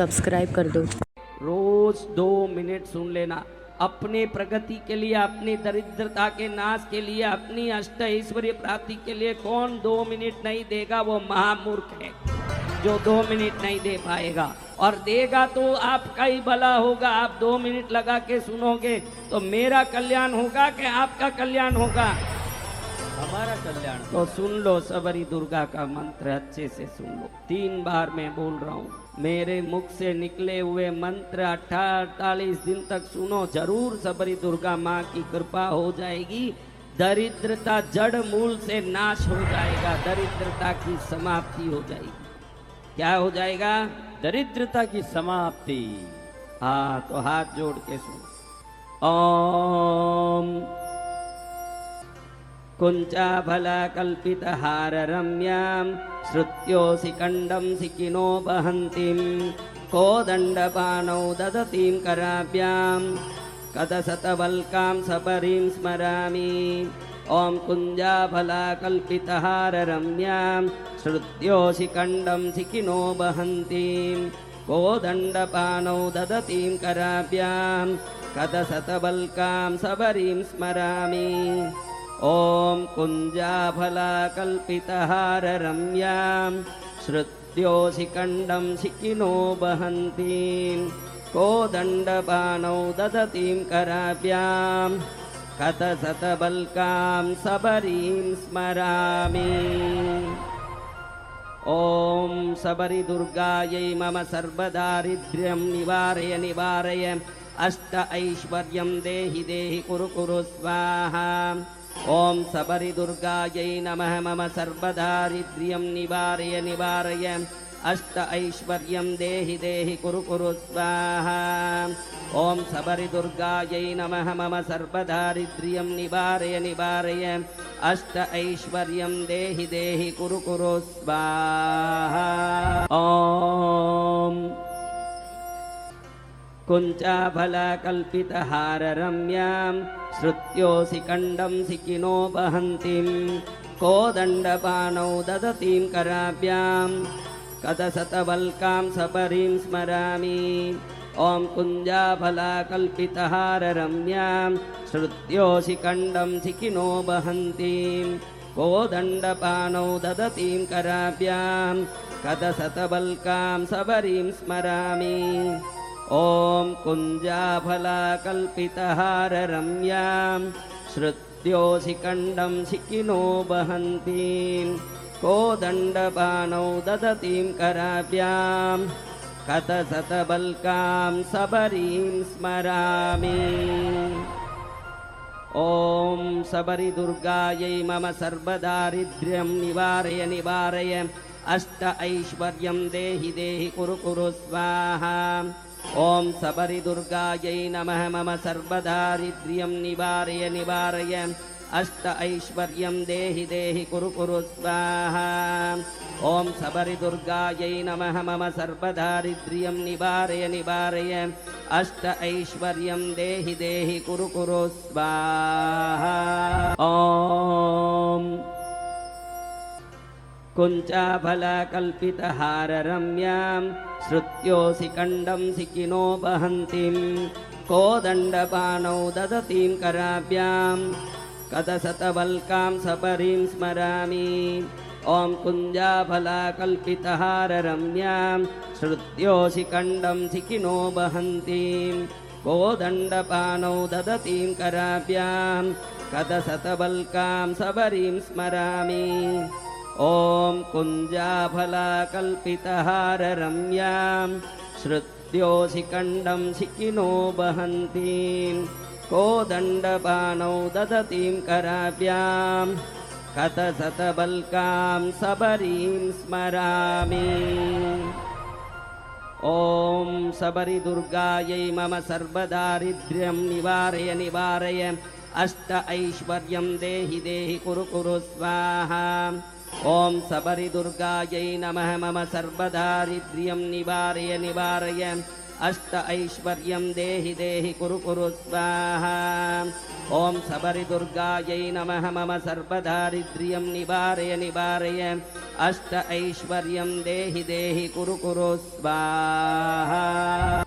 Subscribe कर दो। रोज 2 minute सुन लेना। अपने प्रगति के लिए, अपनी दरिद्रता के नाश के लिए, अपनी अष्ट ऐश्वर्य प्राप्ति के लिए कौन 2 मिनट नहीं देगा? वो महामूर्ख है जो 2 मिनट नहीं दे पाएगा। और देगा तो आपका ही भला होगा। आप 2 मिनट लगा के सुनोगे तो मेरा कल्याण होगा कि आपका कल्याण होगा? हमारा कल्याण। तो सुन लो, सबरी दुर्गा का मंत्र अच्छे से सुन लो। 3 बार मैं बोल रहा हूँ, मेरे मुख से निकले हुए मंत्र 48 दिन तक सुनो, जरूर सबरी दुर्गा माँ की कृपा हो जाएगी। दरिद्रता जड़ मूल से नाश हो जाएगा, दरिद्रता की समाप्ति हो जाएगी। क्या हो जाएगा? दरिद्रता की समाप्ति। हाँ, तो हाथ जोड़ के सुनो। ओम कुञ्चाफलकल्पितहार रम्यां श्रुत्योऽसि कंडं सिकिनो बहन्तीं कोदण्डपाणौ ददतीं कराभ्यां कदशतवल्कां सबरीं स्मरामि। ॐ कुञ्जाफलकल्पितहार रम्यां श्रुत्योऽसि कंडं सिकिनो बहन्तीं कोदण्डपाणौ ददतीं कराभ्यां कदशतवल्कां सबरीं स्मरामि। ॐ कुञ्जाफलकल्पितहार रम्यां श्रुत्योऽसि कंडं सिकिनो बहन्तीं कोदण्डपाणौ ददतीं कराभ्यां कदशतवल्कां सबरीं स्मरामि। ॐ सबरी दुर्गायै मम सर्वदारिद्र्यं निवारय निवारय अष्ट ऐश्वर्यं देहि देहि कुरु कुरु स्वाहा। ॐ सबरी दुर्गायै नमः मम सर्वदारिद्र्यं निवारय निवारय अष्ट ऐश्वर्यं देहि देहि कुरु कुरु स्वाहा। ॐ सबरी दुर्गायै नमः मम सर्वदारिद्र्यं निवारय निवारय अष्ट ऐश्वर्यं देहि देहि कुरु कुरु स्वाहा। ॐ कुञ्चाफलकल्पितहार रम्यां श्रुत्योऽसि कंडं सिकिनो बहन्तीं कोदण्डपाणौ ददतीं कराभ्यां कदशतवल्कां सबरीं स्मरामि। ॐ कुञ्जाफलकल्पितहार रम्यां श्रुत्योऽसि कंडं सिकिनो बहन्तीं कोदण्डपाणौ ददतीं कराभ्यां कदशतवल्कां सबरीं स्मरामि। ॐ कुञ्जाफलकल्पितहार रम्यां श्रुत्योऽसि कंडं सिकिनो बहन्तीं कोदण्डपाणौ ददतीं कराभ्यां कदशतवल्कां सबरीं स्मरामि। ॐ सबरी दुर्गायै मम सर्वदारिद्र्यं निवारय निवारय अष्ट ऐश्वर्यं देहि देहि कुरु कुरु स्वाहा। ॐ सबरी दुर्गायै नमः मम सर्वदारिद्र्यं निवारय निवारय अष्ट ऐश्वर्यं देहि देहि कुरु कुरु स्वाहा। ॐ सबरी दुर्गायै नमः मम सर्वदारिद्र्यं निवारय निवारय अष्ट ऐश्वर्यं देहि देहि कुरु कुरु स्वाहा। ॐ कुञ्चाफलकल्पितहार रम्यां श्रुत्योऽसि कंडं सिकिनो बहन्तीं कोदण्डपाणौ ददतीं कराभ्यां कदशतवल्कां सबरीं स्मरामि। ॐ कुञ्जाफलकल्पितहार रम्यां श्रुत्योऽसि कंडं सिकिनो बहन्तीं कोदण्डपाणौ ददतीं कराभ्यां कदशतवल्कां सबरीं स्मरामि। ॐ कुञ्जाफलकल्पितहार रम्यां श्रुत्योऽसि कंडं सिकिनो बहन्तीं कोदण्डपाणौ ददतीं कराभ्यां कदशतवल्कां सबरीं स्मरामि। ॐ सबरी दुर्गायै मम सर्वदारिद्र्यं निवारय निवारय अष्ट ऐश्वर्यं देहि देहि कुरु कुरु स्वाहा। ॐ सबरी दुर्गायै नमः मम सर्वदारिद्र्यं निवारय निवारय अष्ट ऐश्वर्यं देहि देहि कुरु कुरु स्वाहा। ॐ सबरी दुर्गायै नमः मम सर्वदारिद्र्यं निवारय निवारय अष्ट ऐश्वर्यं देहि देहि कुरु कुरु स्वाहा।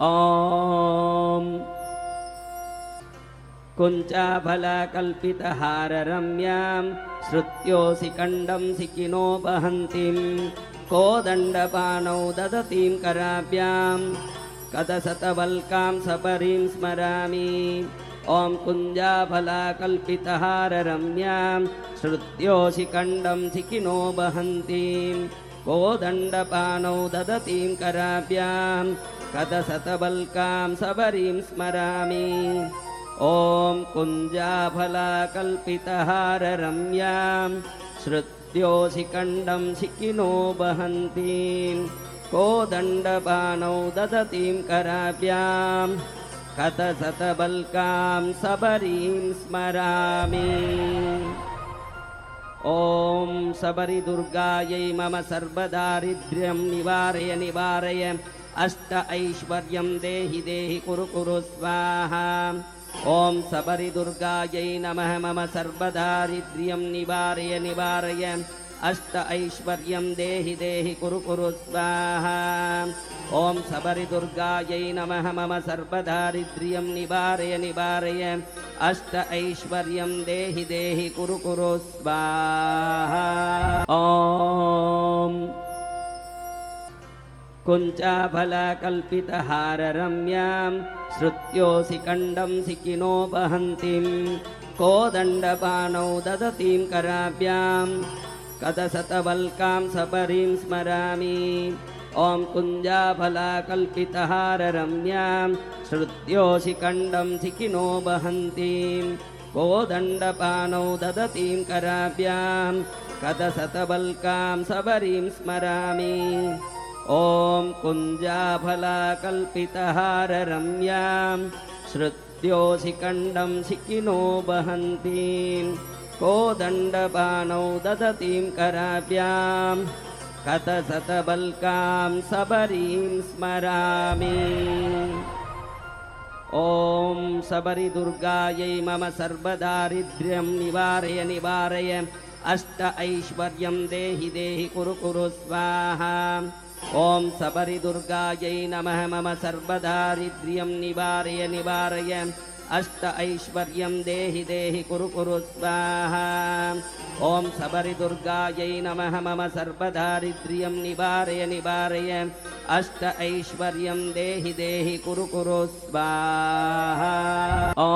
ॐ कुञ्चाफलकल्पितहाररम्यां श्रुत्योऽसि कण्डं सिकिनो वहन्तीं कोदण्डपाणौ ददतीं कराभ्यां कदशतवल्कां सपरीं स्मरामि ॐ कुञ्जाफलकल्पितहाररम्यां श्रुत्योऽसि कण्डं सिकिनो वहन्तीं कोदण्डपाणौ ददतीं कराभ्यां कदशतवल्कां सपरीं स्मरामि ॐ कुञ्जाफलकल्पितहाररम्यां श्रुत्योऽसि कण्डं सिकिनो वहन्तीं कोदण्डपाणौ ददतीं कराभ्यां कदशतवल्कां सपरीं स्मरामि ॐ सबरिदुर्गायै मम सर्वदारिद्र्यं निवारय निवारय अष्ट ऐश्वर्यं देहि देहि कुरु कुरु स्वाहा ॐ सबरिदुर्गायै नमः मम सर्वदारिद्र्यं निवारय निवारय अष्ट ऐश्वर्यं देहि देहि कुरु कुरु स्वाहा ॐ सबरिदुर्गायै नमः मम सर्वदारिद्र्यं निवारय निवारय अष्ट ऐश्वर्यं देहि देहि कुरु कुरु स्वाहा ॐ कुञ्चाफलकल्पितहाररम्यां श्रुत्योऽसि कण्डं सिकिनो वहन्तीं कोदण्डपाणौ ददतीं कराभ्यां कदशतवल्कां सपरीं स्मरामि ॐ कुञ्जाफलकल्पितहाररम्यां श्रुत्योऽसि कण्डं सिकिनो वहन्तीं कोदण्डपाणौ ददतीं कराभ्यां कदशतवल्कां सपरीं स्मरामि ॐ कुञ्जाफलकल्पितहाररम्यां श्रुत्योऽसि कण्डं सिकिनो वहन्तीं कोदण्डपाणौ ददतीं कराभ्यां कदशतवल्कां सपरीं स्मरामि ॐ सबरिदुर्गायै मम सर्वदारिद्र्यं निवारय निवारय अष्ट ऐश्वर्यं देहि देहि कुरु कुरु स्वाहा ॐ सबरिदुर्गायै नमः मम सर्वदारिद्र्यं निवारय निवारय अष्ट ऐश्वर्यं देहि देहि कुरु कुरु स्वाहा ॐ सबरिदुर्गायै नमः मम सर्वदारिद्र्यं निवारय निवारय अष्ट ऐश्वर्यं देहि देहि कुरु कुरु स्वाहा ॐ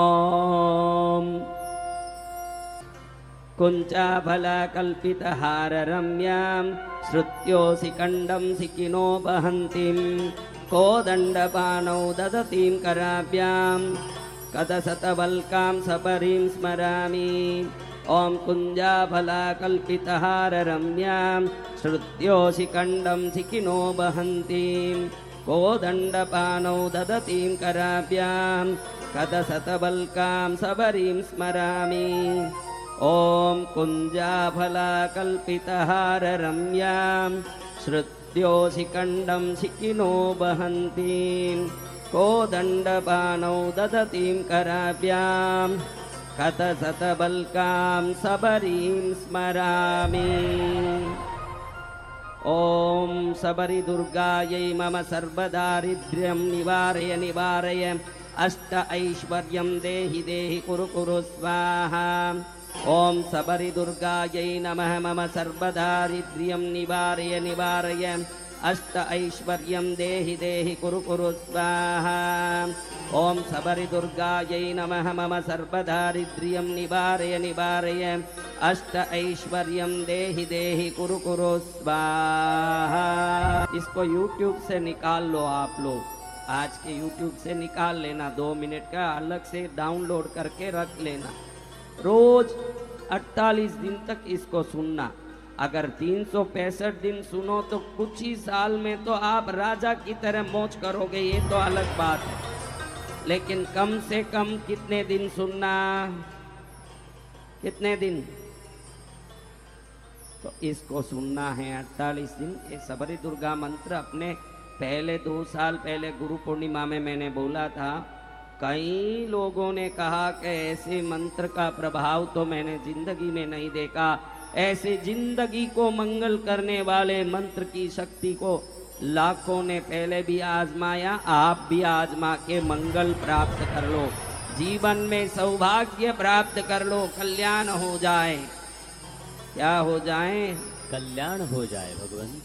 कुञ्चाफलकल्पितहाररम्यां श्रुत्योऽसि कण्डं सिकिनो वहन्तीं कोदण्डपाणौ ददतीं कराभ्यां कदशतवल्कां सपरीं स्मरामि ॐ कुञ्जाफलकल्पितहाररम्यां श्रुत्योऽसि कण्डं सिकिनो वहन्तीं कोदण्डपाणौ ददतीं कराभ्यां कदशतवल्कां सपरीं स्मरामि ॐ कुञ्जाफलकल्पितहाररम्यां श्रुत्योऽसि कण्डं सिकिनो वहन्तीं कोदण्डपाणौ ददतीं कराभ्यां कदशतवल्कां सपरीं स्मरामि ॐ सबरिदुर्गायै मम सर्वदारिद्र्यं निवारय निवारय अष्ट ऐश्वर्यं देहि देहि कुरु कुरु स्वाहा ॐ सबरिदुर्गायै नमः मम सर्वदारिद्र्यं निवारय निवारय अष्ट ऐश्वर्यं देहि देहि कुरु कुरु स्वाहा ॐ सबरिदुर्गायै नमः मम सर्वदारिद्र्यं निवारय निवारय अष्ट ऐश्वर्यं देहि देहि कुरु कुरु स्वाहा। इसको YouTube से निकाल लो आप लोग, आज के YouTube से निकाल लेना, 2 मिनट का अलग से डाउनलोड करके रख लेना। रोज 48 दिन तक इसको सुनना। अगर 365 दिन सुनो तो कुछ ही साल में तो आप राजा की तरह मौज करोगे, ये तो अलग बात है। लेकिन कम से कम कितने दिन सुनना, कितने दिन तो इसको सुनना है 48 दिन। ये सबरी दुर्गा मंत्र अपने पहले 2 साल पहले गुरु पूर्णिमा में मैंने बोला था। कई लोगों ने कहा कि ऐसे मंत्र का प्रभाव तो मैंने जिंदगी में नहीं देखा, ऐसे जिंदगी को मंगल करने वाले मंत्र की शक्ति को लाखों ने पहले भी आजमाया, आप भी आजमा के मंगल प्राप्त कर लो, जीवन में सौभाग्य प्राप्त कर लो, कल्याण हो जाए। क्या हो जाए? कल्याण हो जाए भगवान।